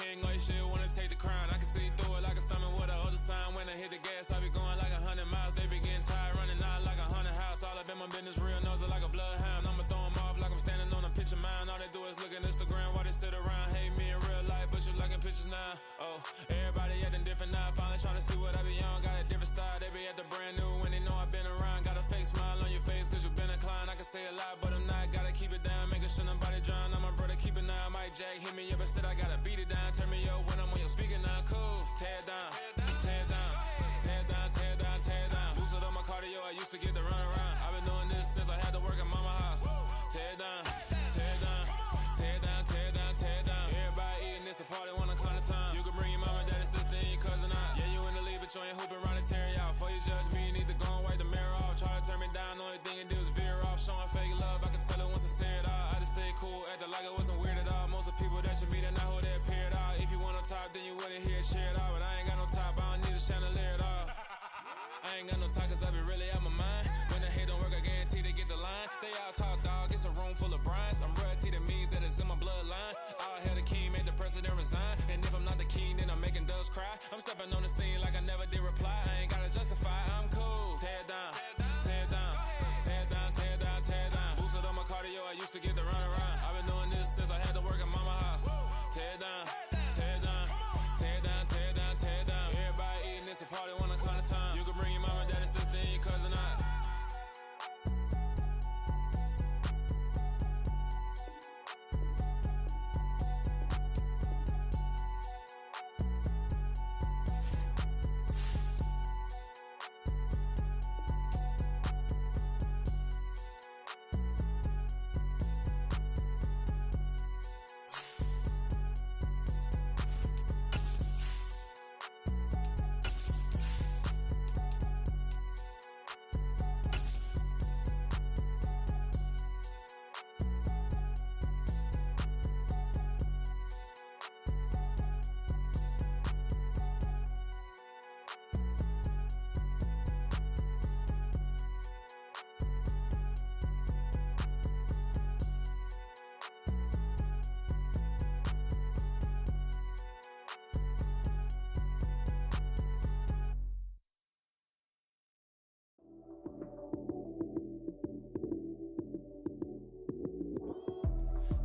head and go, shit, wanna take the crown. I can see through it like a stomach with a other sign. When I hit the gas, I be going like 100 miles. They be getting tired, running out like a 100 house. All up in my business, real nose like a bloodhound. I'ma throw them off like I'm standing on a picture mound. All they do is look at Instagram while they sit around. Hate me in real life, but you liking pictures now. Oh, everybody acting different now. Finally trying to see what I be on. Got a different style, they be at the brand new when they know I've been around. Got a fake smile on your face cause you been inclined. I can say a lot, but I'm not. Gotta keep it down, making sure nobody drown. I'm my brother, keep it now. Mike Jack hit me up and said I gotta beat it down. Turn me up when I'm on your speaker now. Cool, tear it down, tear it down, tear it down, tear it down, tear it down. Boosted up my cardio, I used to get the run around. I've been doing this since I had to work at mama house. Tear it down, tear it down, tear it down, tear it down, tear it down. Everybody eating this a party, wanna climb the time. You can bring your mama, daddy, sister, and your cousin out. Yeah, you in the lead, but you ain't hooping around and tear you out. Before you judge me, you need to go and wipe the mirror off. Try to turn me down, the only thing you do is veer off. Showing fake love, I can tell it once I see it all. I just stay cool, acting like it wasn't weird at all. Most of the people that you meet are not who they appear at all. If you want on top, then you wouldn't hear it cheer at all. But I ain't got no top, I don't need a chandelier at all. I ain't got no time cause I be really out my mind. When the hate don't work, I guarantee they get the line. They all talk dog, it's a room full of Bryans. I'm royalty, that means that it's in my bloodline. All hail the king, made the president resign. And if I'm not the king, then I'm making doves cry. I'm stepping on the scene like I never did reply. I ain't gotta justify, I'm cool. Tear it down, tear it down, tear it down, tear it down, tear it down. Boosted on my cardio, I used to get the run around. I've been doing this since I had to work at mama house. Tear it down, tear it down, tear it down, tear it down, tear it down. Everybody eating this a party, wanna climb the time. You can bring your mama, daddy, sister, and your cousin out.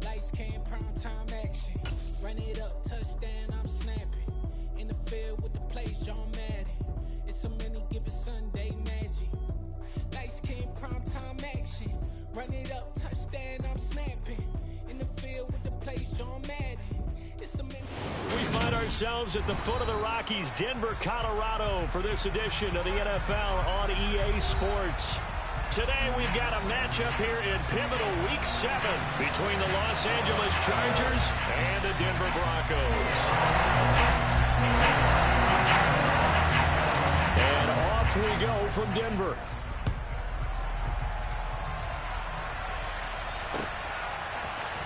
Lights came, prime time action. Run it up, touchdown, I'm snapping. In the field with the plays, John Madden. It's a many given Sunday magic. Lights came, prime time action. Run it up, touchdown, I'm snapping. In the field with the plays, John Madden. It's a many. We find ourselves at the foot of the Rockies, Denver, Colorado, for this edition of the NFL on EA Sports. Today we've got a matchup here in pivotal Week 7 between the Los Angeles Chargers and the Denver Broncos. And off we go from Denver.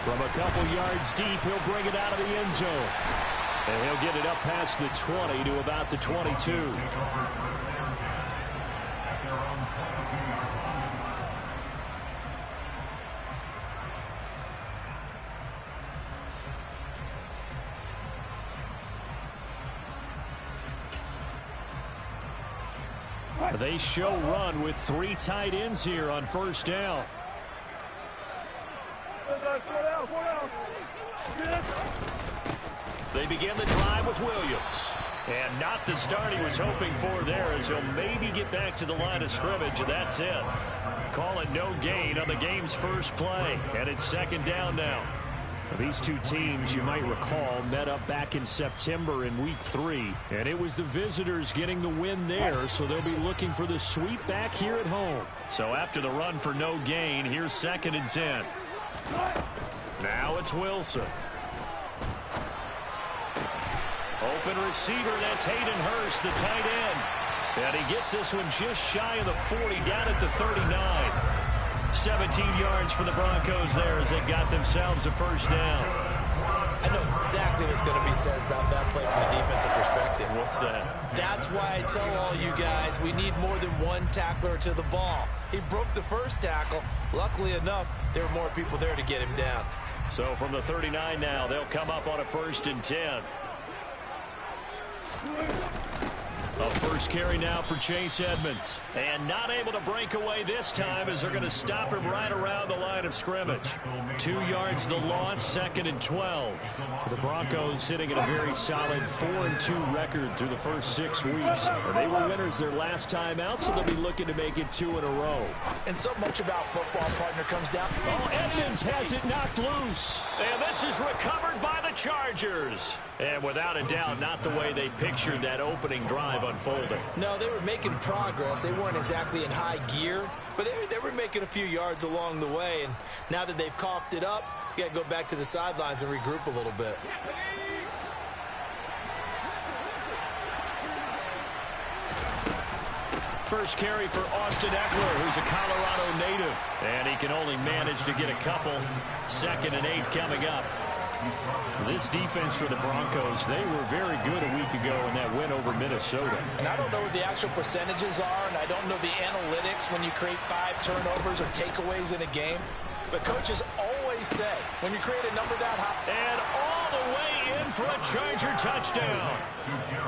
From a couple yards deep, he'll bring it out of the end zone. And he'll get it up past the 20 to about the 22. They show run with 3 tight ends here on first down. They begin the drive with Williams. And not the start he was hoping for there, as he'll maybe get back to the line of scrimmage, and that's it. Call it no gain on the game's first play, and it's second down now. These two teams, you might recall, met up back in September in Week 3, and it was the visitors getting the win there, so they'll be looking for the sweep back here at home. So after the run for no gain, here's 2nd and 10. Now it's Wilson. Open receiver, that's Hayden Hurst, the tight end. And he gets this one just shy of the 40, down at the 39. 17 yards for the Broncos there as they got themselves a first down. I know exactly what's going to be said about that play from the defensive perspective. What's that? That's why I tell all you guys we need more than one tackler to the ball. He broke the first tackle. Luckily enough, there were more people there to get him down. So from the 39 now, they'll come up on a 1st and 10. A first carry now for Chase Edmonds. And not able to break away this time as they're going to stop him right around the line of scrimmage. 2 yards the loss, 2nd and 12. The Broncos sitting at a very solid 4-2 record through the first 6 weeks. They were winners their last time out, so they'll be looking to make it 2 in a row. And so much about football, partner, comes down. Oh, Edmonds has it knocked loose. And this is recovered by the Chargers. And without a doubt, not the way they pictured that opening drive unfolding. No, they were making progress. They weren't exactly in high gear, but they were making a few yards along the way. And now that they've coughed it up, you got to go back to the sidelines and regroup a little bit. First carry for Austin Eckler, who's a Colorado native. And he can only manage to get a couple. 2nd and 8 coming up. This defense for the Broncos, they were very good a week ago in that win over Minnesota. And I don't know what the actual percentages are, and I don't know the analytics when you create 5 turnovers or takeaways in a game. But coaches always say, when you create a number that high. And all the way in for a Charger touchdown.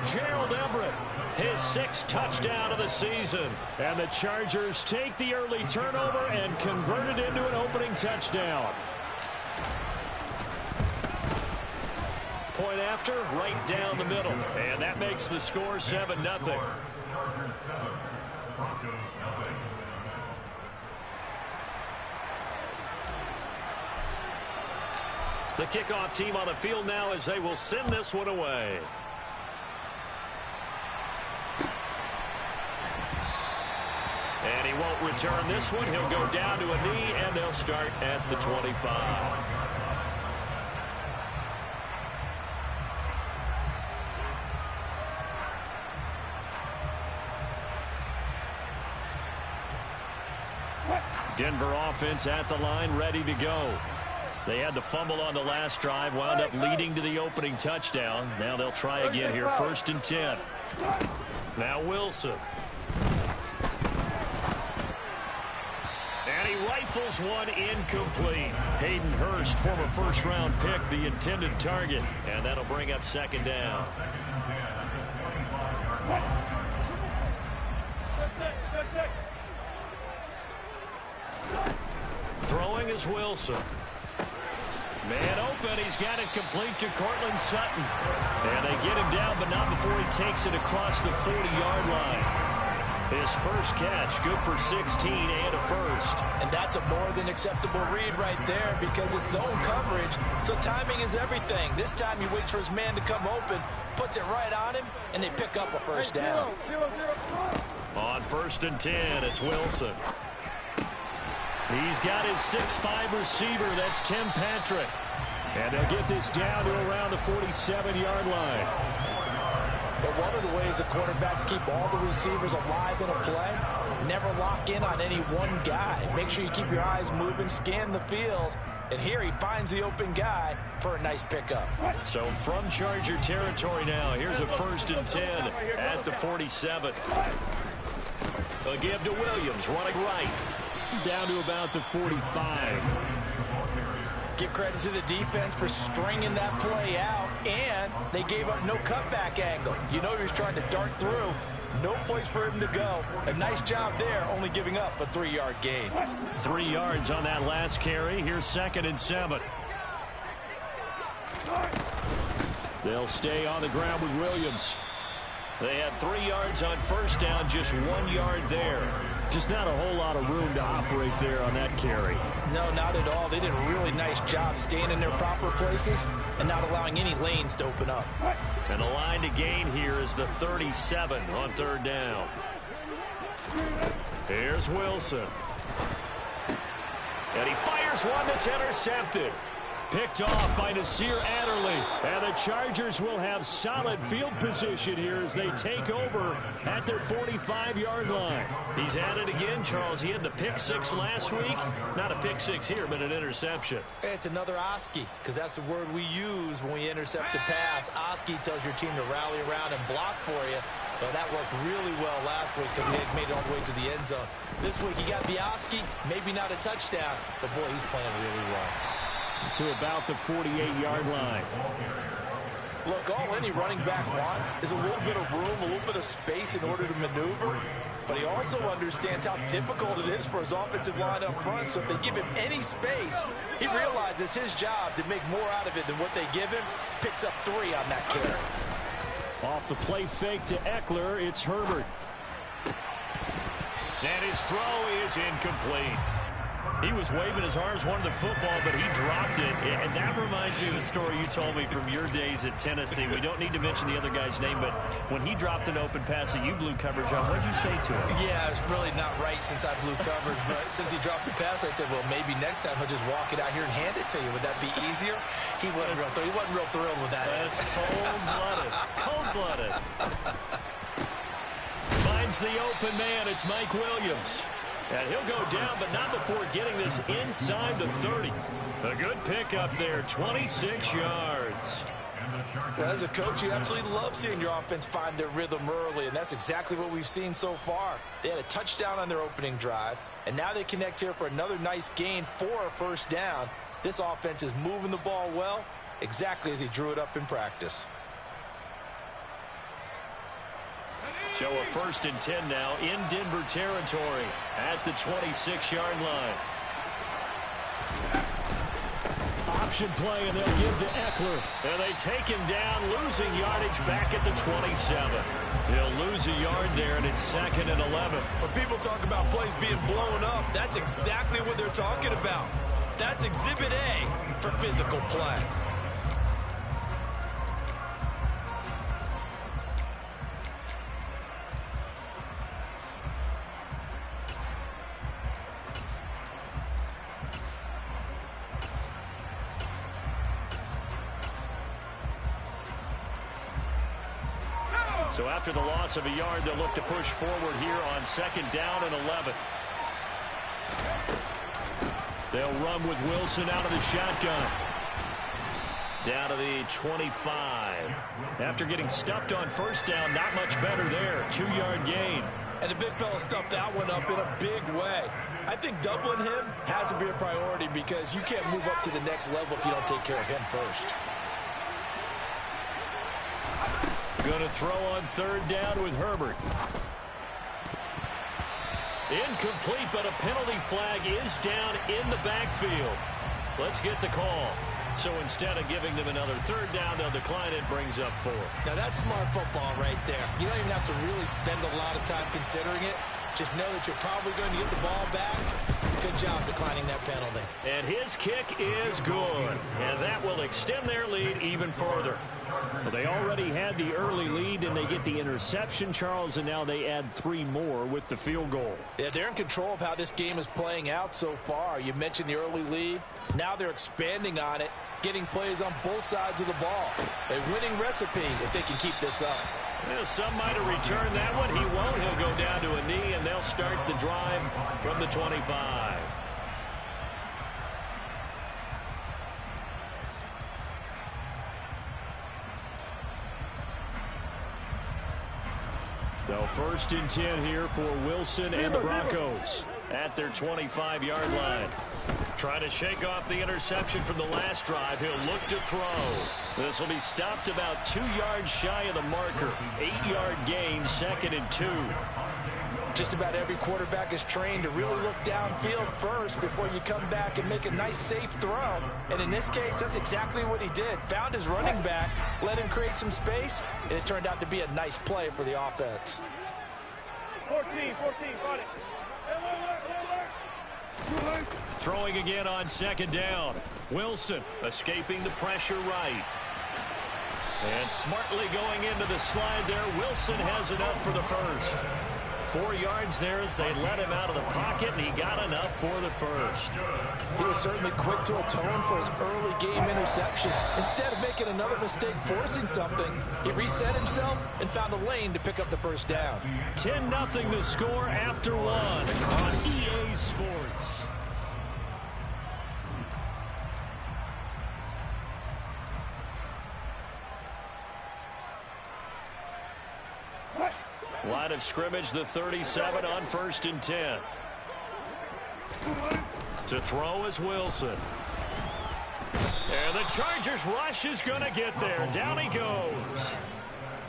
Gerald Everett, his 6th touchdown of the season. And the Chargers take the early turnover and convert it into an opening touchdown. Point after, right down the middle. And that makes the score 7-0. The kickoff team on the field now as they will send this one away. And he won't return this one. He'll go down to a knee, and they'll start at the 25. Denver offense at the line, ready to go. They had the fumble on the last drive, wound up leading to the opening touchdown. Now they'll try again here, 1st and 10. Now Wilson. And he rifles one incomplete. Hayden Hurst, former first-round pick, the intended target. And that'll bring up 2nd down. Throwing is Wilson. Man open. He's got it complete to Cortland Sutton. And they get him down, but not before he takes it across the 40-yard line. His first catch, good for 16 and a first. And that's a more than acceptable read right there because it's zone coverage, so timing is everything. This time he waits for his man to come open, puts it right on him, and they pick up a first down. On 1st and 10, it's Wilson. He's got his 6'5 receiver. That's Tim Patrick. And they'll get this down to around the 47-yard line. But one of the ways the quarterbacks keep all the receivers alive in a play, never lock in on any one guy. Make sure you keep your eyes moving, scan the field. And here he finds the open guy for a nice pickup. So from Charger territory now, here's a 1st and 10 at the 47. They'll give to Williams, running right. Down to about the 45. Give credit to the defense for stringing that play out, and they gave up no cutback angle. You know he was trying to dart through. No place for him to go. A nice job there, only giving up a 3-yard gain. 3 yards on that last carry. Here's 2nd and 7. They'll stay on the ground with Williams. They had 3 yards on first down, just 1 yard there. Just not a whole lot of room to operate there on that carry. No, not at all. They did a really nice job staying in their proper places and not allowing any lanes to open up. And the line to gain here is the 37 on 3rd down. Here's Wilson. And he fires one that's intercepted. Picked off by Nasir Adderley. And the Chargers will have solid field position here as they take over at their 45-yard line. He's had it again, Charles. He had the pick 6 last week. Not a pick 6 here, but an interception. It's another Oski, because that's the word we use when we intercept a pass. Oski tells your team to rally around and block for you. But that worked really well last week because he had made it all the way to the end zone. This week he got the Oski, maybe not a touchdown, but boy, he's playing really well. to about the 48-yard line. Look, all any running back wants is a little bit of room, a little bit of space in order to maneuver. But he also understands how difficult it is for his offensive line up front. So if they give him any space, he realizes his job to make more out of it than what they give him. Picks up 3 on that carry. Off the play fake to Eckler, it's Herbert. And his throw is incomplete. He was waving his arms, wanted the football, but he dropped it. And that reminds me of the story you told me from your days at Tennessee. We don't need to mention the other guy's name, but when he dropped an open pass that you blew coverage on, what did you say to him? Yeah, it's really not right since I blew coverage, but since he dropped the pass, I said, well, maybe next time he'll just walk it out here and hand it to you. Would that be easier? He wasn't real thrilled with that. That's cold-blooded. Cold-blooded. Finds the open man. It's Mike Williams. And he'll go down, but not before getting this inside the 30. A good pickup there, 26 yards. Well, as a coach, you absolutely love seeing your offense find their rhythm early, and that's exactly what we've seen so far. They had a touchdown on their opening drive, and now they connect here for another nice gain for a first down. This offense is moving the ball well, exactly as he drew it up in practice. So a 1st and 10 now in Denver territory at the 26-yard line. Option play, and they'll give to Eckler. And they take him down, losing yardage back at the 27. They'll lose a yard there, and it's 2nd and 11. When people talk about plays being blown up, that's exactly what they're talking about. That's Exhibit A for physical play. So after the loss of a yard, they'll look to push forward here on 2nd down and 11. They'll run with Wilson out of the shotgun. Down to the 25. After getting stuffed on 1st down, not much better there. 2-yard gain. And the big fella stuffed that one up in a big way. I think doubling him has to be a priority because you can't move up to the next level if you don't take care of him first. Going to throw on 3rd down with Herbert. Incomplete, but a penalty flag is down in the backfield. Let's get the call. So instead of giving them another 3rd down, they'll decline it, brings up 4. Now that's smart football right there. You don't even have to really spend a lot of time considering it. Just know that you're probably going to get the ball back. Good job declining that penalty. And his kick is good. And that will extend their lead even further. Well, they already had the early lead, and they get the interception, Charles, and now they add 3 more with the field goal. Yeah, they're in control of how this game is playing out so far. You mentioned the early lead. Now they're expanding on it, getting plays on both sides of the ball. A winning recipe if they can keep this up. Well, some might have returned that one. He won't. He'll go down to a knee, and they'll start the drive from the 25. So 1st and 10 here for Wilson and the Broncos at their 25-yard line. Trying to shake off the interception from the last drive. He'll look to throw. This will be stopped about 2 yards shy of the marker. 8-yard gain, 2nd and 2. Just about every quarterback is trained to really look downfield first before you come back and make a nice, safe throw. And in this case, that's exactly what he did. Found his running back, let him create some space, and it turned out to be a nice play for the offense. 14, got it. Throwing again on 2nd down. Wilson escaping the pressure right. And smartly going into the slide there. Wilson has enough for the first. 4 yards there as they let him out of the pocket, and he got enough for the first. He was certainly quick to atone for his early game interception. Instead of making another mistake forcing something, he reset himself and found a lane to pick up the first down. 10-0 the score after 1 on EA Sports. Line of scrimmage, the 37 on 1st and 10. To throw is Wilson. And the Chargers rush is going to get there. Down he goes.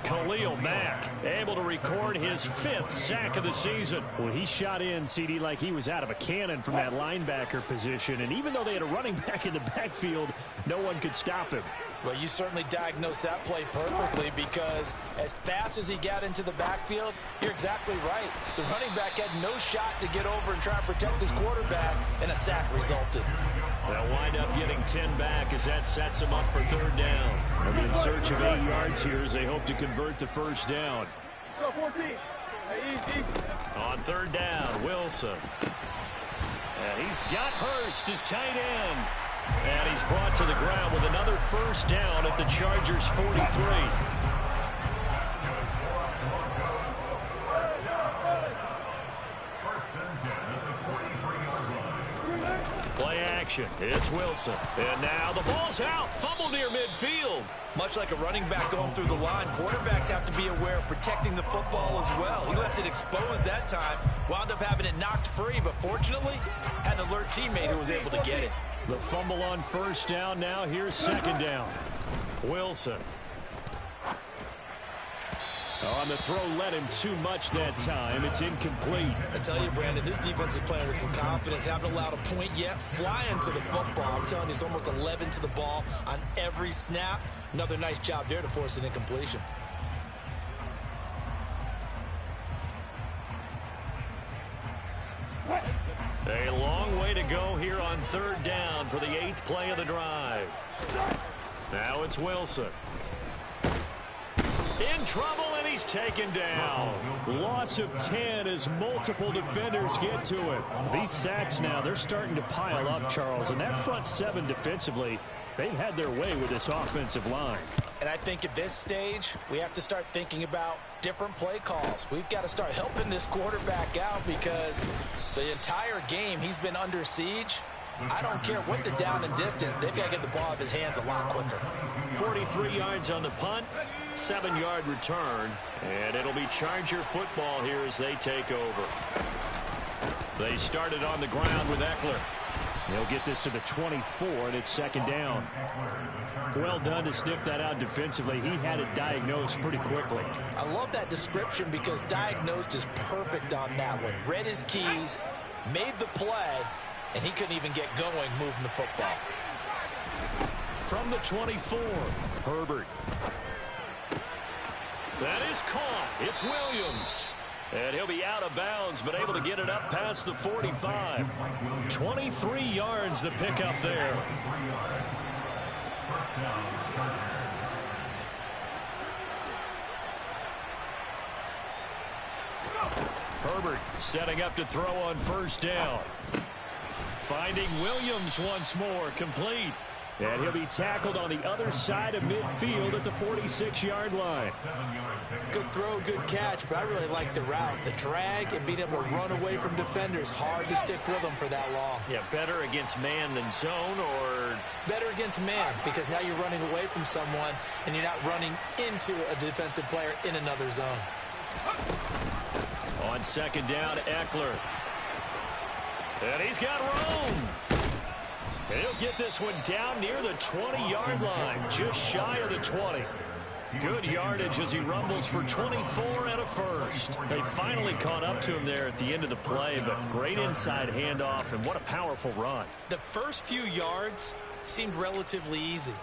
Khalil Mack able to record his 5th sack of the season. Well, he shot in, CD, like he was out of a cannon from that linebacker position. And even though they had a running back in the backfield, no one could stop him. Well, you certainly diagnosed that play perfectly because as fast as he got into the backfield, you're exactly right. The running back had no shot to get over and try and protect his quarterback, and a sack resulted. They'll wind up getting 10 back as that sets them up for 3rd down. And in search of 8 yards here as they hope to convert the 1st down. Go 14. Hey, easy. On 3rd down, Wilson. And he's got Hurst as tight end. And he's brought to the ground with another 1st down at the Chargers' 43. Play action. It's Wilson. And now the ball's out. Fumble near midfield. Much like a running back going through the line, quarterbacks have to be aware of protecting the football as well. He left it exposed that time, wound up having it knocked free, but fortunately had an alert teammate who was able to get it. The fumble on 1st down. Now here's 2nd down. Wilson. On the throw, led him too much that time. It's incomplete. I tell you, Brandon, this defense is playing with some confidence. Haven't allowed a point yet. Flying to the football. I'm telling you, it's almost 11 to the ball on every snap. Another nice job there to force an incompletion. A long way to go here on 3rd down for the 8th play of the drive. Now it's Wilson. In trouble, and he's taken down. Loss of 10 as multiple defenders get to it. These sacks now, they're starting to pile up, Charles. And that front 7 defensively, they've had their way with this offensive line. And I think at this stage, we have to start thinking about different play calls. We've got to start helping this quarterback out because the entire game he's been under siege. I don't care what the down and distance, they've got to get the ball out of his hands a lot quicker. 43 yards on the punt, 7-yard return, and it'll be Charger football here as they take over. They started on the ground with Eckler. They'll get this to the 24, and it's 2nd down. Well done to sniff that out defensively. He had it diagnosed pretty quickly. I love that description because diagnosed is perfect on that one. Read his keys, made the play, and he couldn't even get going moving the football. From the 24, Herbert. That is caught. It's Williams. And he'll be out of bounds, but able to get it up past the 45. 23 yards the pickup there. Herbert setting up to throw on 1st down. Finding Williams once more, complete. And he'll be tackled on the other side of midfield at the 46-yard line. Good throw, good catch, but I really like the route. The drag and being able to run away from defenders. Hard to stick with them for that long. Yeah, better against man than zone, or? Better against man, because now you're running away from someone and you're not running into a defensive player in another zone. On 2nd down, Eckler. And he's got room. And he'll get this one down near the 20-yard line, just shy of the 20. Good yardage as he rumbles for 24 and a 1st. They finally caught up to him there at the end of the play, but great inside handoff, and what a powerful run. The first few yards seemed relatively easy.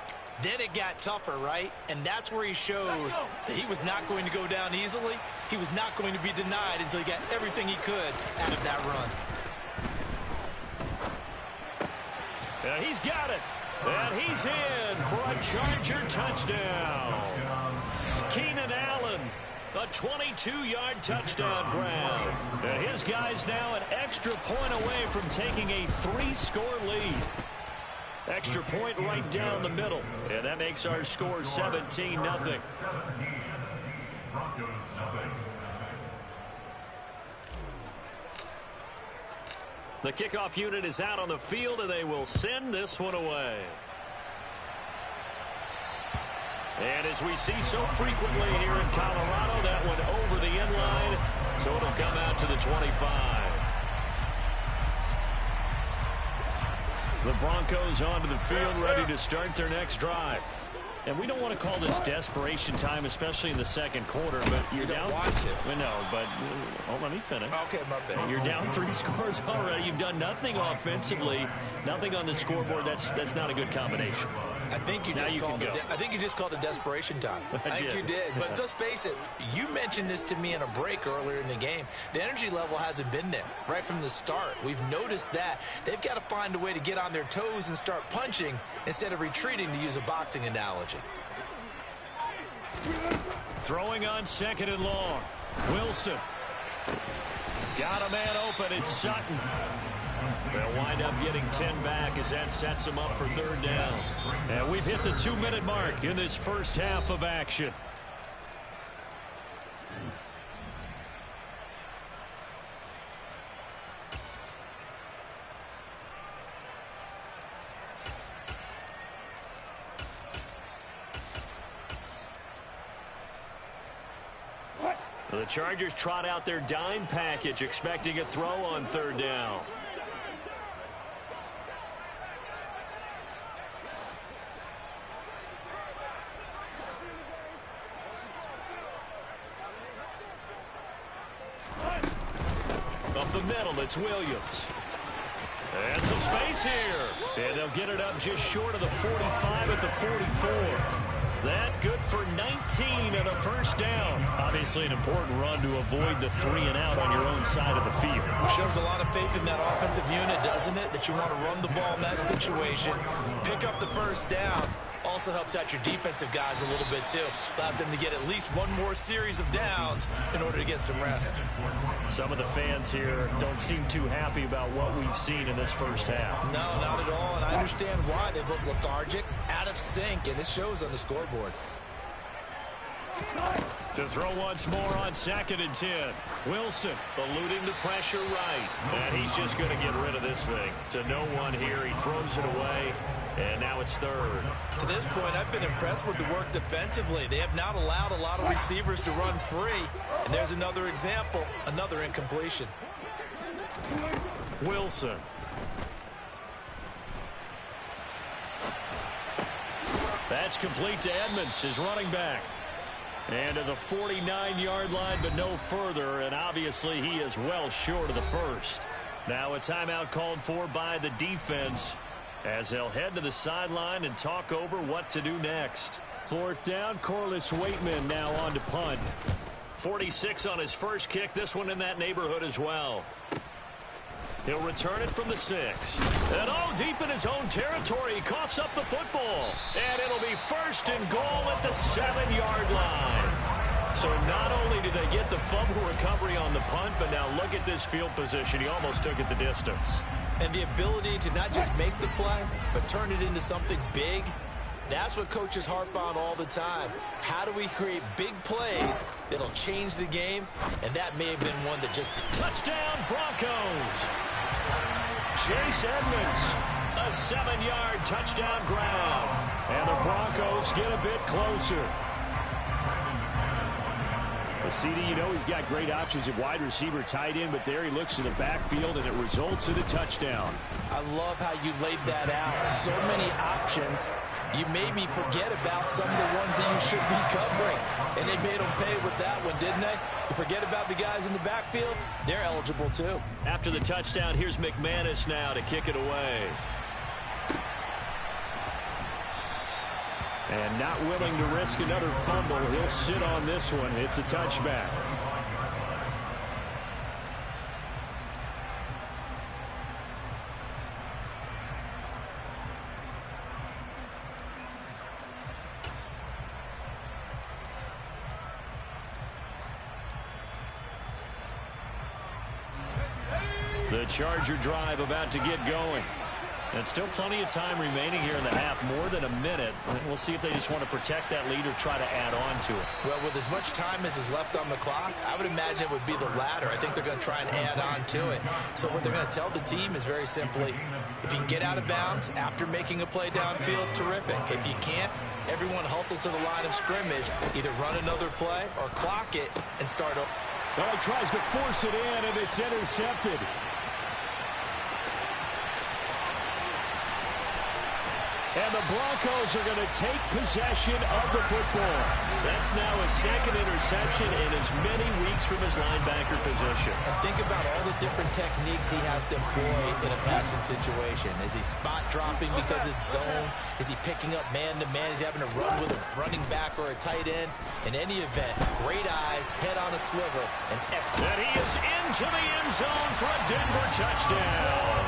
Then it got tougher, right? And that's where he showed that he was not going to go down easily. He was not going to be denied until he got everything he could out of that run. And he's got it. And he's in for a Charger touchdown. Keenan Allen, a 22-yard touchdown grab. And his guy's now an extra point away from taking a 3-score lead. Extra point right down the middle. And that makes our score 17-0. Broncos, nothing. The kickoff unit is out on the field, and they will send this one away. And as we see so frequently here in Colorado, that one over the end line, so it'll come out to the 25. The Broncos onto the field, ready to start their next drive. And we don't want to call this desperation time, especially in the second quarter, but you're down. Want to. I know, but let me finish. Okay, my bad. You're down 3 scores already. You've done nothing offensively, nothing on the scoreboard. That's not a good combination. I think you just called it desperation time. I think you did. But let's face it, you mentioned this to me in a break earlier in the game. The energy level hasn't been there right from the start. We've noticed that. They've got to find a way to get on their toes and start punching instead of retreating, to use a boxing analogy. Throwing on 2nd and long. Wilson. Got a man open. It's Sutton. They'll wind up getting 10 back as that sets them up for 3rd down. And we've hit the 2-minute mark in this first half of action. The Chargers trot out their dime package, expecting a throw on 3rd down. Up the middle, it's Williams. And some space here. And they'll get it up just short of the 45 at the 44. That good for 19 and a 1st down. Obviously an important run to avoid the 3 and out on your own side of the field. Shows a lot of faith in that offensive unit, doesn't it? That you want to run the ball in that situation. Pick up the 1st down. Also helps out your defensive guys a little bit, too. Allows them to get at least one more series of downs in order to get some rest. Some of the fans here don't seem too happy about what we've seen in this first half. No, not at all, and I understand why. They've looked lethargic, out of sync, and it shows on the scoreboard. To throw once more on 2nd and 10. Wilson eluding the pressure right. And he's just going to get rid of this thing. To no one here. He throws it away. And now it's 3rd. To this point, I've been impressed with the work defensively. They have not allowed a lot of receivers to run free. And there's another example, another incompletion. Wilson. That's complete to Edmonds, his running back. And to the 49-yard line, but no further. And obviously, he is well short of the 1st. Now a timeout called for by the defense as they'll head to the sideline and talk over what to do next. 4th down, Corliss Waitman now on to punt. 46 on his first kick. This one in that neighborhood as well. He'll return it from the 6. And deep in his own territory. He coughs up the football. And it'll be 1st and goal at the 7-yard line. So not only did they get the fumble recovery on the punt, but now look at this field position. He almost took it the distance. And the ability to not just make the play, but turn it into something big. That's what coaches harp on all the time. How do we create big plays that'll change the game? And that may have been one that just... Touchdown, Broncos! Chase Edmonds, a 7-yard touchdown grab. And the Broncos get a bit closer. Well, CD, you know he's got great options at wide receiver, tight end, but there he looks to the backfield, and it results in a touchdown. I love how you laid that out. So many options. You made me forget about some of the ones that you should be covering. And they made them pay with that one, didn't they? You forget about the guys in the backfield, they're eligible too. After the touchdown, here's McManus now to kick it away. And not willing to risk another fumble. He'll sit on this one. It's a touchback. The Charger drive about to get going. And still plenty of time remaining here in the half, more than a minute. We'll see if they just want to protect that lead or try to add on to it. Well, with as much time as is left on the clock, I would imagine it would be the latter. I think they're going to try and add on to it. So what they're going to tell the team is very simply, if you can get out of bounds after making a play downfield, terrific. If you can't, everyone hustle to the line of scrimmage, either run another play or clock it and start over. Well, he tries to force it in, and it's intercepted. And the Broncos are going to take possession of the football. That's now his second interception in as many weeks from his linebacker position. And think about all the different techniques he has to employ in a passing situation. Is he spot dropping because it's zone? Is he picking up man-to-man? Is he having to run with a running back or a tight end? In any event, great eyes, head on a swivel, and he is into the end zone for a Denver touchdown.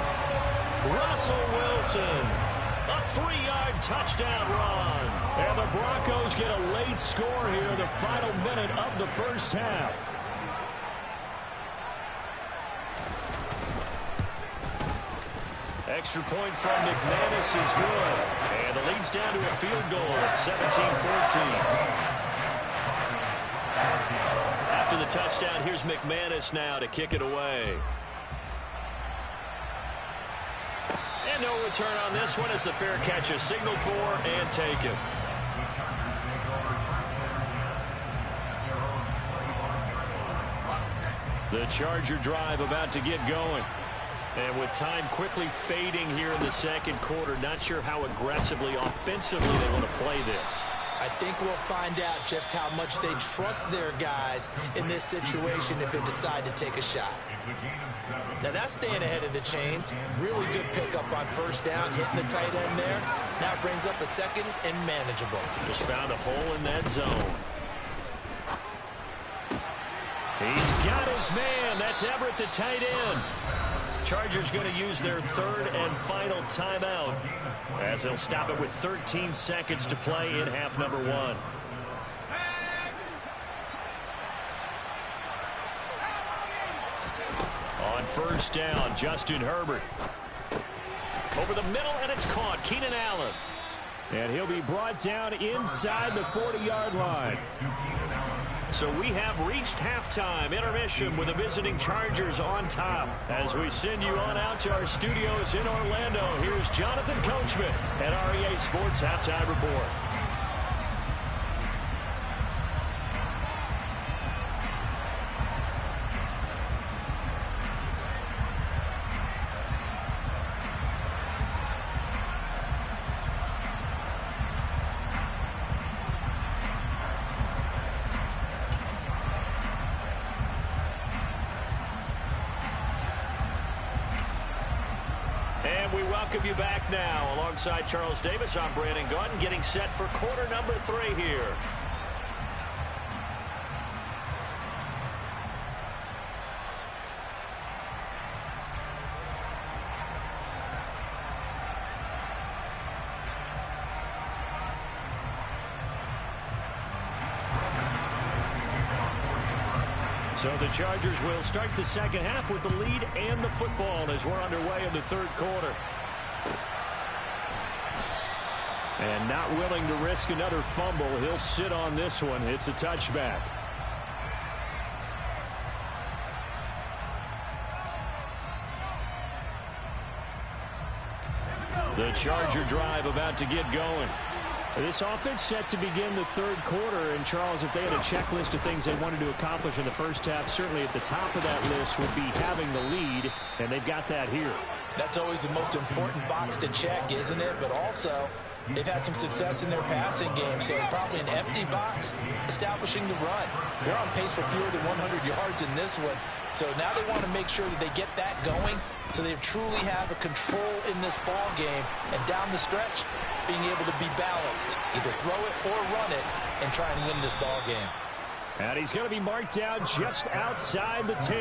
Russell Wilson. A 3-yard touchdown run. And the Broncos get a late score here in the final minute of the first half. Extra point from McManus is good. And the lead's down to a field goal at 17-14. After the touchdown, here's McManus now to kick it away. And no return on this one as the fair catch is signaled for and taken. The Charger drive about to get going. And with time quickly fading here in the second quarter, not sure how aggressively, offensively they want to play this. I think we'll find out just how much they trust their guys in this situation if they decide to take a shot. Now that's staying ahead of the chains. Really good pickup on first down, hitting the tight end there. Now it brings up a second and manageable. Just found a hole in that zone. He's got his man. That's Everett, the tight end. Chargers going to use their third and final timeout as they'll stop it with 13 seconds to play in half number one. On first down, Justin Herbert. Over the middle, and it's caught. Keenan Allen. And he'll be brought down inside the 40-yard line. So we have reached halftime intermission with the visiting Chargers on top. As we send you on out to our studios in Orlando, here's Jonathan Coachman at REA Sports Halftime Report. We welcome you back now. Alongside Charles Davis, I'm Brandon Gunn, getting set for quarter number 3 here. So the Chargers will start the second half with the lead and the football as we're underway in the third quarter. And not willing to risk another fumble. He'll sit on this one. It's a touchback. The Charger drive about to get going. This offense set to begin the third quarter. And, Charles, if they had a checklist of things they wanted to accomplish in the first half, certainly at the top of that list would be having the lead, and they've got that here. That's always the most important box to check, isn't it? But also, they've had some success in their passing game, so probably an empty box establishing the run. They're on pace for fewer than 100 yards in this one, so now they want to make sure that they get that going so they truly have a control in this ball game, and down the stretch, being able to be balanced, either throw it or run it, and try and win this ball game. And he's going to be marked down just outside the 10.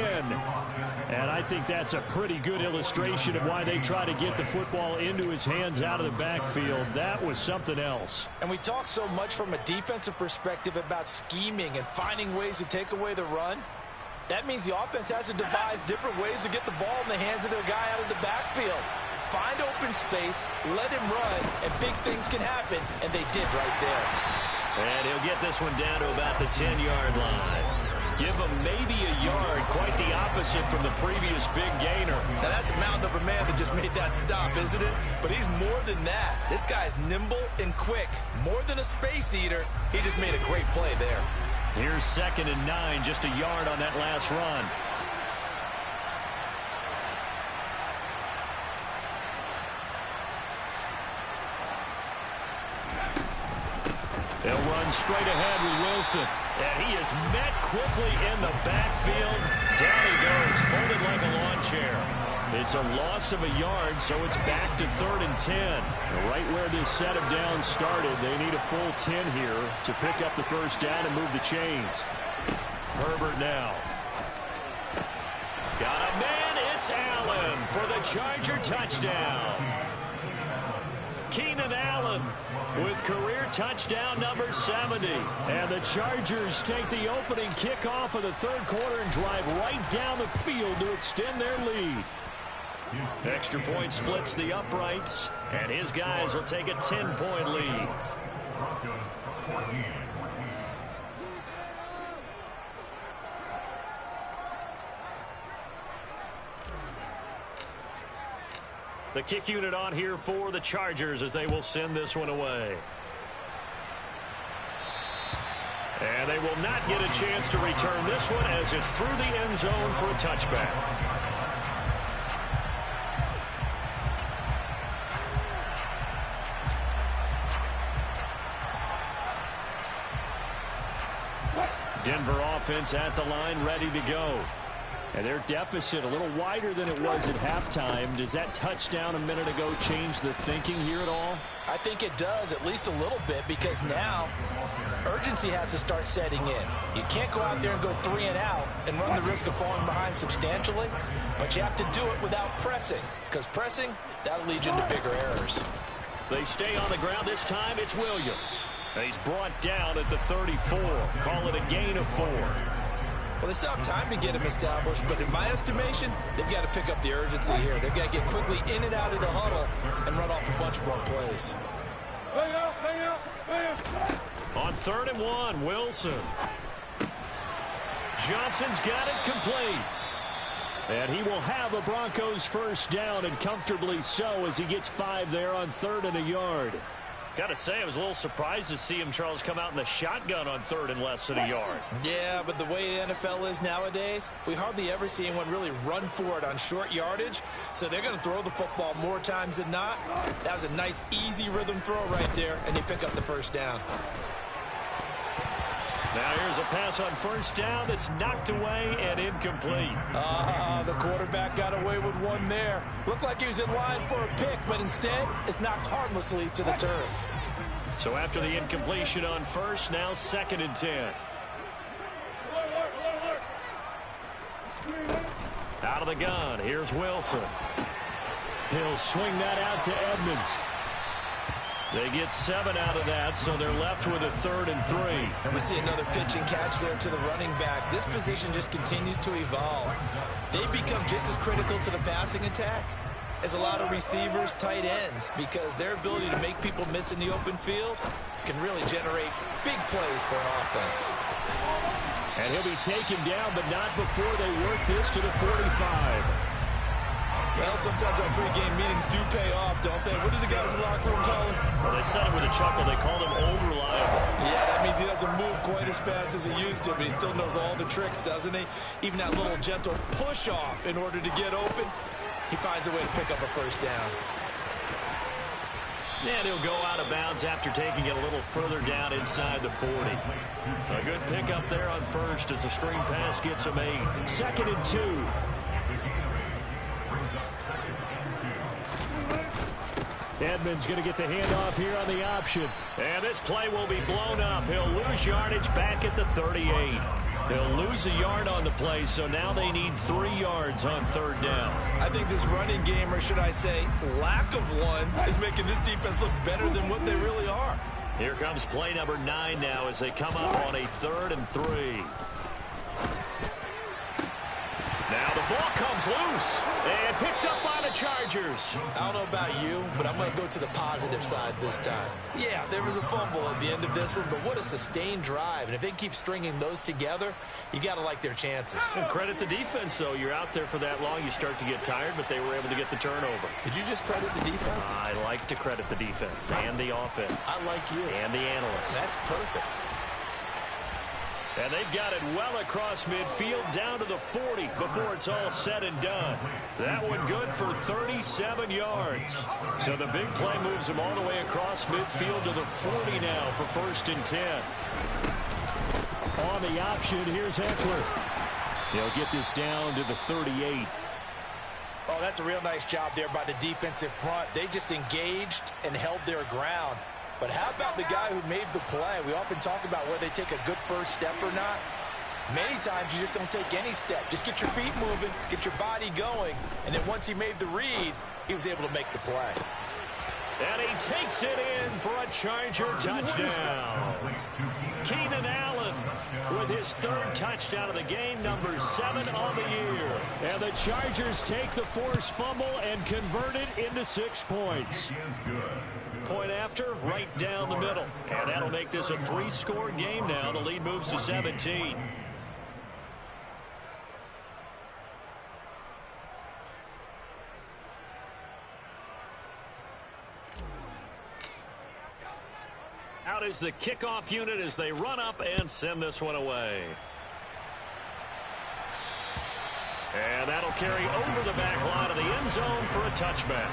And I think that's a pretty good illustration of why they try to get the football into his hands out of the backfield. That was something else. And we talk so much from a defensive perspective about scheming and finding ways to take away the run. That means the offense has to devise different ways to get the ball in the hands of their guy out of the backfield. Find open space, let him run, and big things can happen, and they did right there. And he'll get this one down to about the 10-yard line. Give him maybe a yard, quite the opposite from the previous big gainer. Now that's a mountain of a man that just made that stop, isn't it? But he's more than that. This guy's nimble and quick. More than a space eater, he just made a great play there. Here's 2nd and 9, just a yard on that last run. straight ahead with Wilson. And he is met quickly in the backfield. Down he goes, folded like a lawn chair. It's a loss of a yard, so it's back to 3rd and 10. Right where this set of downs started, they need a full 10 here to pick up the first down and move the chains. Herbert now. Got a man, it's Allen for the Charger touchdown. Keenan Allen with career touchdown number 70. And the Chargers take the opening kickoff of the 3rd quarter and drive right down the field to extend their lead. Extra point splits the uprights, and his guys will take a 10-point lead. The kick unit on here for the Chargers as they will send this one away. And they will not get a chance to return this one as it's through the end zone for a touchback. Denver offense at the line, ready to go. And their deficit a little wider than it was at halftime. Does that touchdown a minute ago change the thinking here at all? I think it does, at least a little bit, because now urgency has to start setting in. You can't go out there and go 3 and out and run the risk of falling behind substantially, but you have to do it without pressing, because pressing, that'll lead you into bigger errors. They stay on the ground. This time it's Williams. He's brought down at the 34. Call it a gain of 4. Well, they still have time to get him established, but in my estimation, they've got to pick up the urgency here. They've got to get quickly in and out of the huddle and run off a bunch more plays. On 3rd and 1, Wilson. Johnson's got it complete. And he will have a Broncos first down, and comfortably so, as he gets 5 there on 3rd and a yard. Got to say, I was a little surprised to see him, Charles, come out in the shotgun on 3rd and less than a yard. Yeah, but the way the NFL is nowadays, we hardly ever see anyone really run for it on short yardage. So they're going to throw the football more times than not. That was a nice, easy rhythm throw right there, and they pick up the first down. Now here's a pass on first down that's knocked away and incomplete. The quarterback got away with one there. Looked like he was in line for a pick, but instead it's knocked harmlessly to the turf. So after the incompletion on first, now 2nd and 10. Out of the gun, here's Wilson. He'll swing that out to Edmonds. They get 7 out of that, so they're left with a 3rd and 3. And we see another pitch and catch there to the running back. This position just continues to evolve. They become just as critical to the passing attack as a lot of receivers, tight ends, because their ability to make people miss in the open field can really generate big plays for an offense. And he'll be taken down, but not before they work this to the 45. Well, sometimes our pregame meetings do pay off, don't they? What do the guys in the locker room call him? Well, they said it with a chuckle. They called him old reliable. Yeah, that means he doesn't move quite as fast as he used to, but he still knows all the tricks, doesn't he? Even that little gentle push-off in order to get open, he finds a way to pick up a first down. And he'll go out of bounds after taking it a little further down inside the 40. A good pickup there on first as the screen pass gets him 8. 2nd and 2. Edmonds going to get the handoff here on the option. And this play will be blown up. He'll lose yardage back at the 38. They'll lose a yard on the play, so now they need 3 yards on 3rd down. I think this running game, or should I say lack of one, is making this defense look better than what they really are. Here comes play number 9 now as they come up on a 3rd and 3. Now the ball comes loose and picked up by the Chargers. I don't know about you, but I'm going to go to the positive side this time. Yeah, there was a fumble at the end of this one, but what a sustained drive. And if they keep stringing those together, you got to like their chances. And credit the defense, though. You're out there for that long, you start to get tired, but they were able to get the turnover. Did you just credit the defense? I like to credit the defense and the offense. I like you. And the analysts. That's perfect. And they've got it well across midfield down to the 40 before it's all said and done. That one good for 37 yards. So the big play moves them all the way across midfield to the 40 now for 1st and 10. On the option, here's Eckler. He'll get this down to the 38. Oh, that's a real nice job there by the defensive front. They just engaged and held their ground. But how about the guy who made the play? We often talk about whether they take a good first step or not. Many times you just don't take any step. Just get your feet moving, get your body going, and then once he made the read, he was able to make the play. And he takes it in for a Charger touchdown. Keenan Allen with his 3rd touchdown of the game, number 7 on the year. And the Chargers take the forced fumble and convert it into 6 points. Point after, right down the middle. And that'll make this a 3-score game now. The lead moves to 17. Out is the kickoff unit as they run up and send this one away. And that'll carry over the back line of the end zone for a touchback.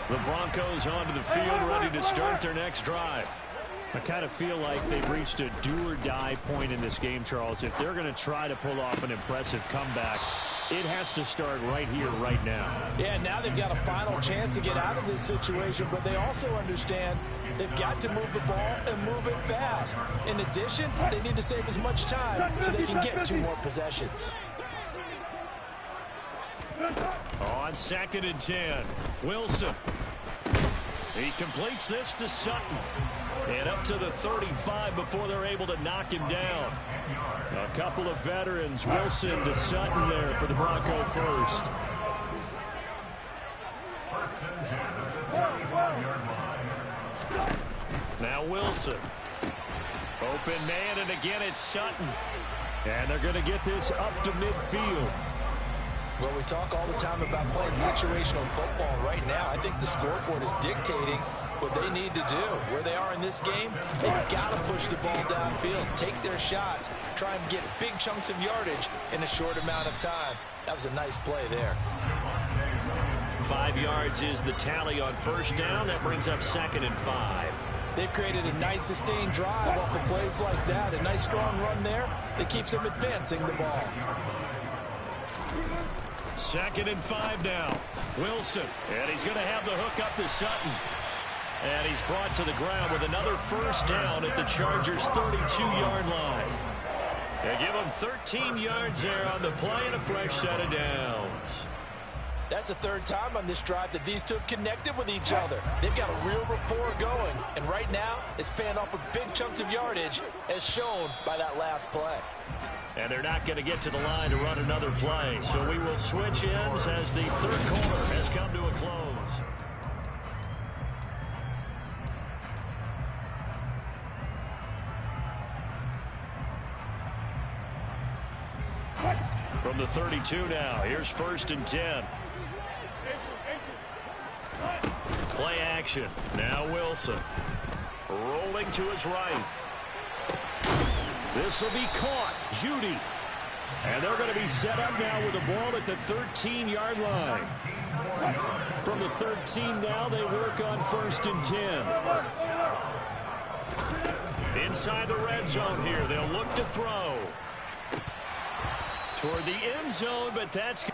The Broncos onto the field, ready to start their next drive. I kind of feel like they've reached a do-or-die point in this game, Charles. If they're going to try to pull off an impressive comeback, it has to start right here, right now. Yeah, now they've got a final chance to get out of this situation, but they also understand they've got to move the ball and move it fast. In addition, they need to save as much time so they can get 2 more possessions. On 2nd and 10, Wilson. He completes this to Sutton. And up to the 35 before they're able to knock him down. A couple of veterans, Wilson to Sutton there for the Bronco first. Now Wilson. Open man, and again it's Sutton. And they're going to get this up to midfield. Well, we talk all the time about playing situational football. Right now, I think the scoreboard is dictating what they need to do. Where they are in this game, they've got to push the ball downfield, take their shots, try and get big chunks of yardage in a short amount of time. That was a nice play there. 5 yards is the tally on 1st down. That brings up 2nd and 5. They've created a nice sustained drive off of plays like that. A nice strong run there that keeps them advancing the ball. 2nd and 5 now. Wilson. And he's going to have the hook up to Sutton. And he's brought to the ground with another 1st down at the Chargers' 32-yard line. They give him 13 yards there on the play and a fresh set of downs. That's the 3rd time on this drive that these two have connected with each other. They've got a real rapport going. And right now, it's paying off with big chunks of yardage as shown by that last play. And they're not going to get to the line to run another play. So we will switch ends as the 3rd quarter has come to a close. From the 32 now, here's 1st and 10. Play action. Now Wilson. Rolling to his right. This will be caught. Judy. And they're going to be set up now with the ball at the 13-yard line. From the 13 now, they work on 1st and 10. Inside the red zone here. They'll look to throw. Toward the end zone, but that's...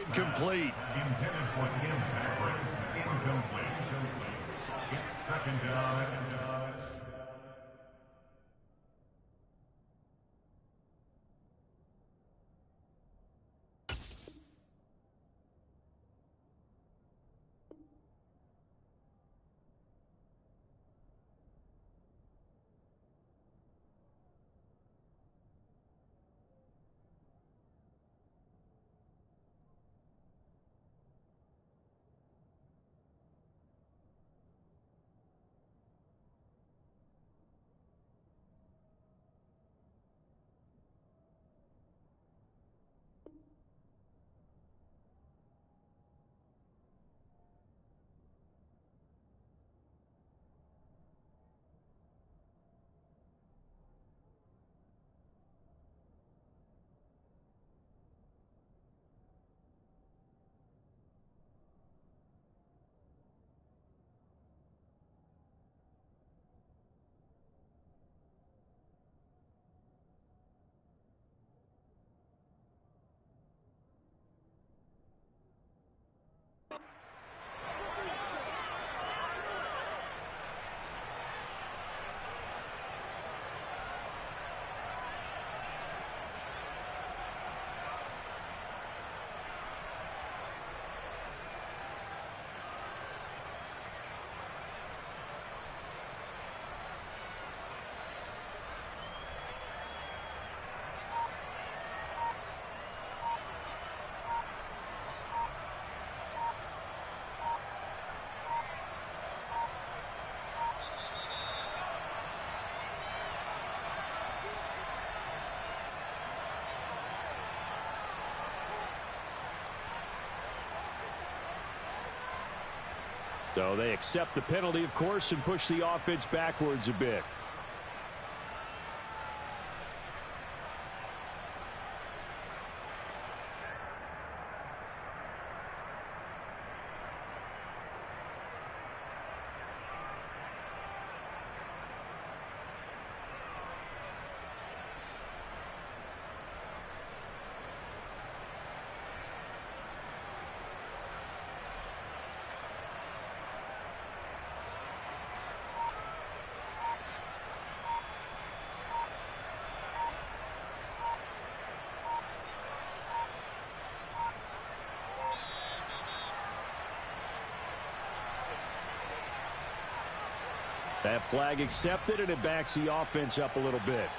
incomplete. Intended for Tim Patrick. Incomplete. It's second down. So they accept the penalty, of course, and push the offense backwards a bit. That flag accepted, and it backs the offense up a little bit.